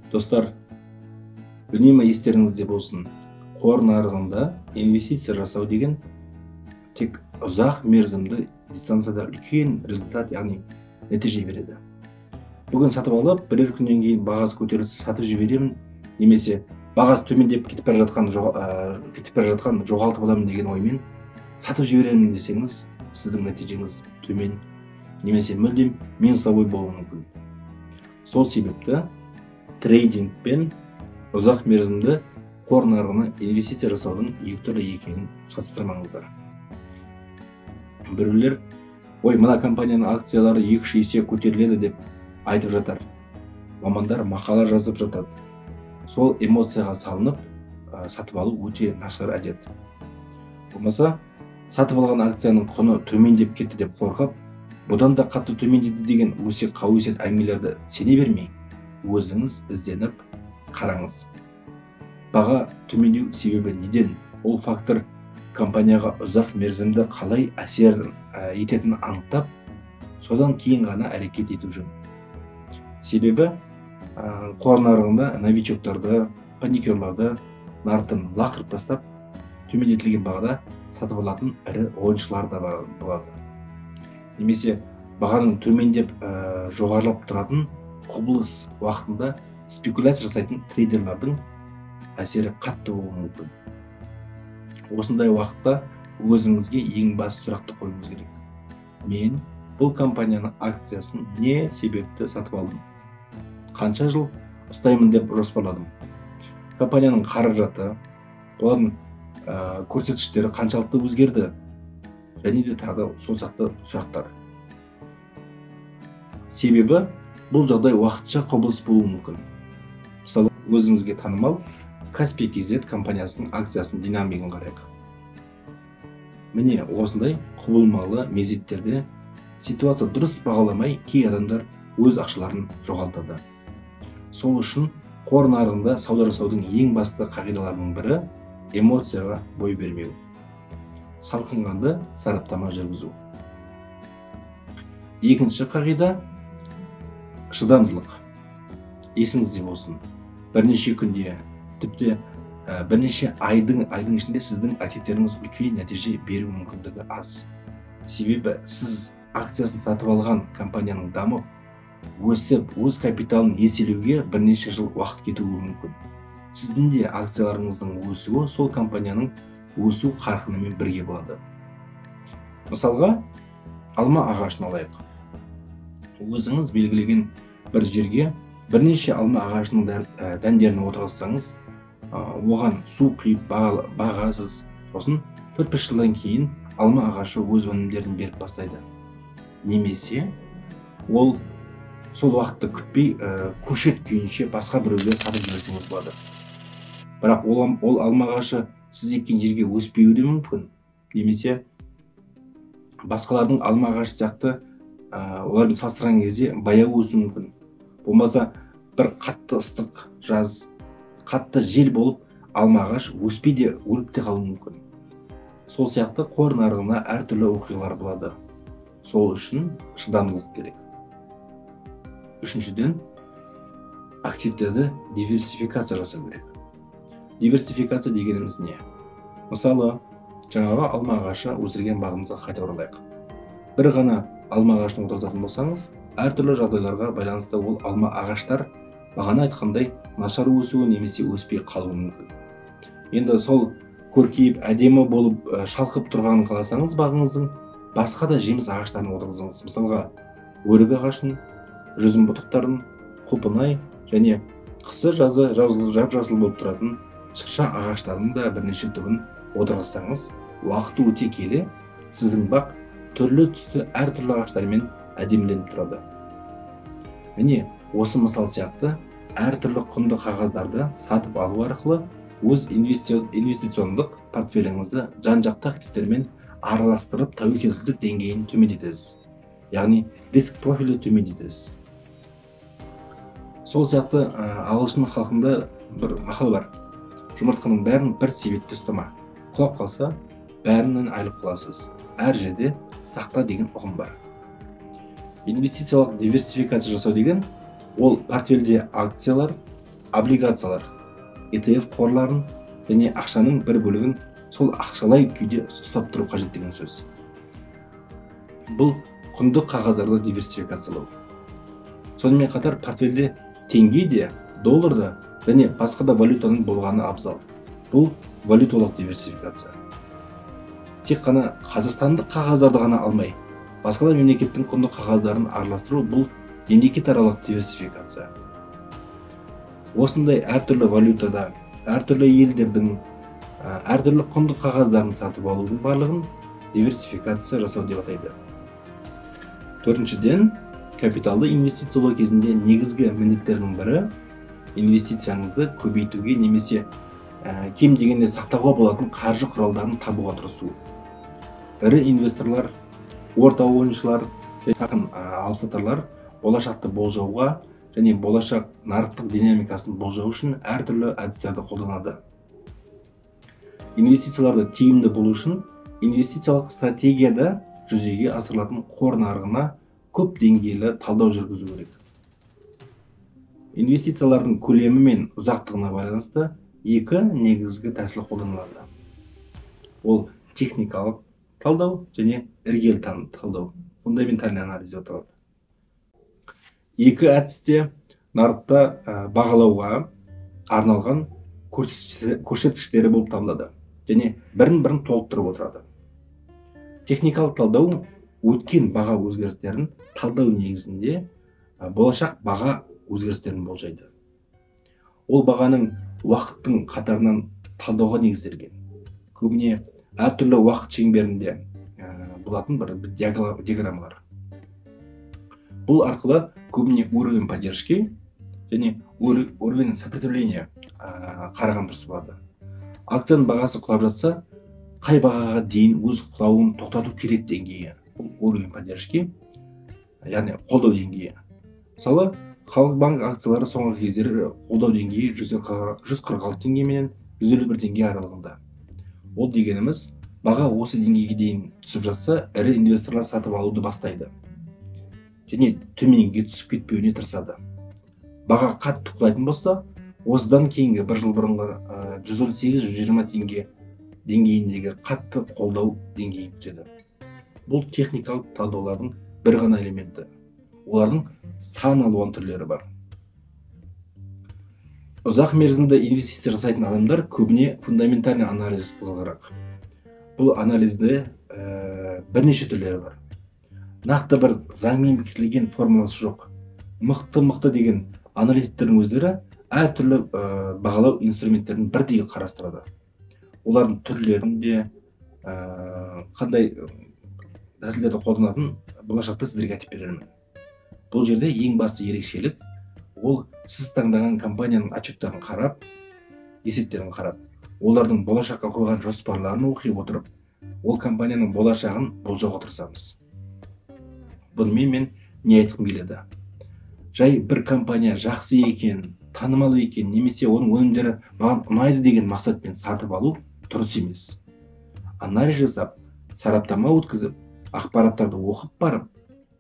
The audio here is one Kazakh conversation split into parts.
Достар, үнемі естеріңізде болсын. Қор нарығында инвестиция жасау деген тек ұзақ мерзімді дистанцияда үлкен результат, яғни нәтиже береді. Бүгін сатып алып, бірер күннен кейін бағасы көтерілсе сатып жіберемін, немесе бағасы төмендеп кетіп бара жатқан жоғалтып аламын деген оймен сатып жіберемін десеңіз, сіздің нәтижеңіз төмен, немесе мүлдем минусовой болуы мүмкін. Сол себепті трейдинг пен ұзақ мерзімді қор нарығына инвестиция жасаудың екі түрлі екенін шатастырмаңыздар. Біреулер, мына компанияның акциялары 2-3 есе көтеріледі деп айтып жатар. Мамандар мақала жазып жатады. Сол эмоцияға салынып, сатып алу өте нашар әдет. Болмаса, сатып алған акцияның құны төмендеп кетті деп қорқып, бұдан да қатты төмендеді деген өсек қауесет әңгімелерді сене бермей, өзіңіз ізденіп қараңыз. Баға төмендеу себебі неден? Ол фактор компанияға ұзақ мерзімді қалай әсер ететінін анықтап, содан кейін ғана әрекет ету жөн. Себебі қор нарығында новичоктарды, паникерларды нарықтан лақтырып тастап, төмендетілген бағада сатып алатын ірі ойыншылар да болады. Немесе бағаның төмендеп жоғарылап тұратын құбылыс уақытында спекуляция жасайтын трейдерлардың әсері қатты болуы мүмкін. Осындай уақытта өзіңізге ең басты сұрақты қойыңыз керек. Мен бұл компанияның акциясын не себепті сатып алдым? Қанша жыл ұстаймын деп жоспарладым? Компанияның қаражаты, олардың көрсеткіштері қаншалықты өзгерді? Және де тағы сол сияқты сұрақтар. Себебі бұл жағдай уақытша құбылыс болуы мүмкін. Мысалы, өзіңізге танымал Каспий KZ компаниясының акциясының динамигін қарайық. Міне осындай құбылмалы мезеттерде ситуация дұрыс бағаламай кей адамдар өз ақшаларын жоғалтады. Сол үшін қор нарығында сауда жасаудың ең басты қағидаларының бірі эмоцияға бой бермеу. Салқынқанды сараптама жүргізу. Екінші қағида шыдамдылық. Есіңізде болсын. Бірнеше күнде, тіпті бірнеше айдың ішінде сіздің әрекеттеріңіз үлкен нәтиже беру мүмкіндігі аз. Себебі сіз акциясын сатып алған компанияның дамып, өсіп, өз капиталын еселеуге бірнеше жыл уақыт кетуі мүмкін. Сіздің де акцияларыңыздың өсуі сол компанияның өсу қарқынымен бірге болады. Мысалға, алма ағашын алайық. Өзіңіз белгілеген бір жерге бірнеше алма ағашының дәндерін отырғызсаңыз, оған су құйып бағасыз, сосын 4-5 жылдан кейін алма ағашы өз өнімдерін беріп бастайды. Немесе ол сол уақытты күтпей көшет күйінше басқа біреуге сатып жіберсеңіз болады. Бірақ ол алма ағашы сіз еккен жерге өспеуі де мүмкін. Немесе басқалардың алма ағашы сияқты олармен салыстырған кезде баяу өсуі мүмкін. Болмаса бір қатты ыстық жаз, қатты жел болып алма ағаш өспей де өліп те қалуы мүмкін. Сол сияқты қор нарығына әртүрлі оқиғалар болады. Сол үшін шыдамдылық керек. Үшіншіден, активтерді диверсификация жасау керек. Диверсификация дегеніміз не? Мысалы, жаңағы алма ағашы өсірген бағымызға қайта оралайық. Бір ғана алма ағашын отырғызатын болсаңыз, әртүрлі жағдайларға байланысты ол алма ағаштар бағана айтқандай нашар өсуі немесе өспей қалуы мүмкін. Енді сол көркейіп, әдемі болып шалқып тұрғанын қаласаңыз, бағыңыздың басқа да жеміс ағаштарын отырғызыңыз. Мысалға, өрік ағашын, жүзім бұтақтарын, құлпынай және қысы жазы жап-жасыл болып тұратын шырша ағаштарының да бірнеше түбін отырғызсаңыз, уақыт өте келе сіздің бақ түрлі түсті әртүрлі ағаштармен әдеміленіп тұрады. Міне, осы мысал сияқты әртүрлі құнды қағаздарды сатып алу арқылы өз инвестициондық портфеліңізді жан-жақты активтермен араластырып тәуекелсіздік деңгейін төмендетесіз. Яғни риск профилі төмендетесіз. Сол сияқты ағылшын халқында бір мақал бар. Жұмыртқаның бәрін бір себетте ұстама. Құлап қалса, бәрінен айырылып қаласыз. Әр жерде сақта деген ұғым бар. Инвестициялық диверсификация жасау деген ол портфельде акциялар, облигациялар, ETF қорларын және ақшаның бір бөлігін сол ақшалай күйде ұстап тұру қажет деген сөз. Бұл құнды қағаздарды диверсификациялау. Сонымен қатар портфельде теңге де, доллар да және басқа да валютаның болғаны абзал. Бұл валюталық диверсификация. Тек қана қазақстандық қағаздарды ғана алмай, басқа да мемлекеттің құнды қағаздарын араластыру бұл мемлекетаралық диверсификация. Осындай әртүрлі валютада, әртүрлі елдердің әртүрлі құнды қағаздарын сатып алудың барлығын диверсификация жасау деп атайды. Төртіншіден, капиталды инвестициялау кезінде негізгі міндеттердің бірі инвестицияңызды көбейтуге немесе кем дегенде сақтауға болатын қаржы құралдарын табуға тырысу. Ірі инвесторлар, орта ойыншылар, жақын алыпсатарлар болашақты болжауға және болашақ нарықтық динамикасын болжау үшін әртүрлі әдістерді қолданады. Инвестицияларды тиімді болу үшін инвестициялық стратегияда жүзеге асырылатын қор нарығына көп деңгейлі талдау жүргізу керек. Инвестициялардың көлемі мен ұзақтығына байланысты екі негізгі тәсіл қолданылады. Ол техникалық талдау және іргелі талдау, фундаментальный анализ деп аталады. Екі әдісте нарықта бағалауға арналған көрсеткіштері болып табылады және бірін толықтырып отырады. Техникалық талдау өткен баға өзгерістерін талдау негізінде болашақ баға өзгерістерін болжайды. Ол бағаның уақыттың қатарынан талдауға негізделген. Көбіне әртүрлі уақыт шеңберінде болатын бір диаграммалар. Бұл арқылы көбіне уровень поддержки және уровень сопротивления қараған дұрыс болады. Акцияның бағасы құлап жатса, қай бағаға дейін өз құлауын тоқтату керек деңгейі. Бұл уровень поддержки, яғни қолдау деңгейі. Мысалы, Халық банк акциялары соңғы кездері қолдау деңгейі 146 теңге менен 151 теңге аралығында. Ол дегеніміз, баға осы деңгейге дейін түсіп жатса, ірі инвесторлар сатып алуды бастайды және төменге түсіп кетпеуіне тырысады. Баға қатты құлайтын болса, осыдан кейінгі бір жыл бұрынғы 118-120 теңге деңгейіндегі қатты қолдау деңгейі күтеді. Бұл техникалық талдаулардың бір ғана элементі. Олардың сан алуан түрлері бар. Ұзақ мерзімді инвестиция жасайтын адамдар көбіне фундаментальный анализ қызығырақ. Бұл анализде бірнеше түрлері бар. Нақты бір заңмен бекітілген формуласы жоқ. Мықты деген аналитиктердің өздері әртүрлі бағалау инструменттерін бірдей қарастырады. Олардың түрлерінде қандай тәсілдерді қолданатын болашақта сіздерге айтып беремін. Бұл жерде ең басты ерекшелік ол сіз таңдаған компанияның отчеттарын қарап, есептерін қарап, олардың болашаққа қойған жоспарларын оқи отырып, ол компанияның болашағын болжауға тырысамыз. Бұнымен мен не айтқым келеді? Жай бір компания жақсы екен, танымал екен, немесе оның өнімдері маған ұнайды деген мақсатпен сатып алу дұрыс емес. Анализ жасап, сараптама өткізіп, ақпараттарды оқып барып,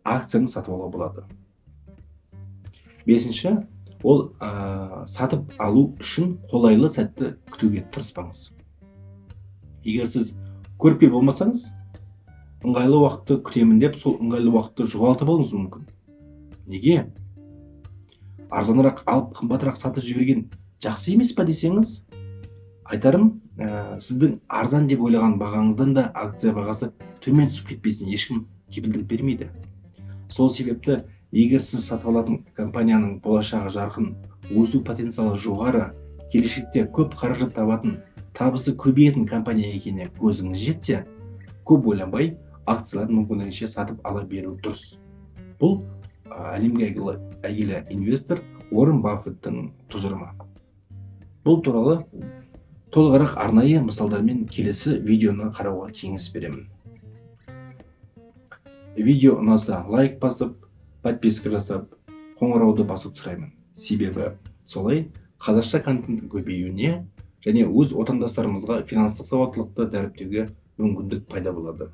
акцияны сатып алуға болады. Бесінші, ол сатып алу үшін қолайлы сәтті күтуге тырыспаңыз. Егер сіз көріпкел болмасаңыз, ыңғайлы уақытты күтемін деп, сол ыңғайлы уақытты жоғалтып алуыңыз мүмкін. Неге? Арзанырақ алып, қымбатырақ сатып жіберген жақсы емес па десеңіз, айтарым, сіздің арзан деп ойлаған бағаңыздан да акция бағасы төмен түсіп кетпесіне ешкім кепілдік бермейді. Сол себепті, егер сіз сатып алатын компанияның болашағы жарқын, өсу потенциалы жоғары, келешекте көп қаражат табатын, табысы көбейетін компания екеніне көзіңіз жетсе, көп ойланбай акцияларын мүмкіндігінше сатып ала беру дұрыс. Бұл әлемге әйгілі инвестор Уоррен Баффеттің тұжырымы. Бұл туралы толығырақ арнайы мысалдармен келесі видеоны қарауға кеңес беремін. Видео ұнаса лайк басып, подписка жасап, қоңырауды басуды сұраймын. Себебі солай қазақша контент көбеюіне және өз отандастарымызға финанстық сауаттылықты дәріптеуге мүмкіндік пайда болады.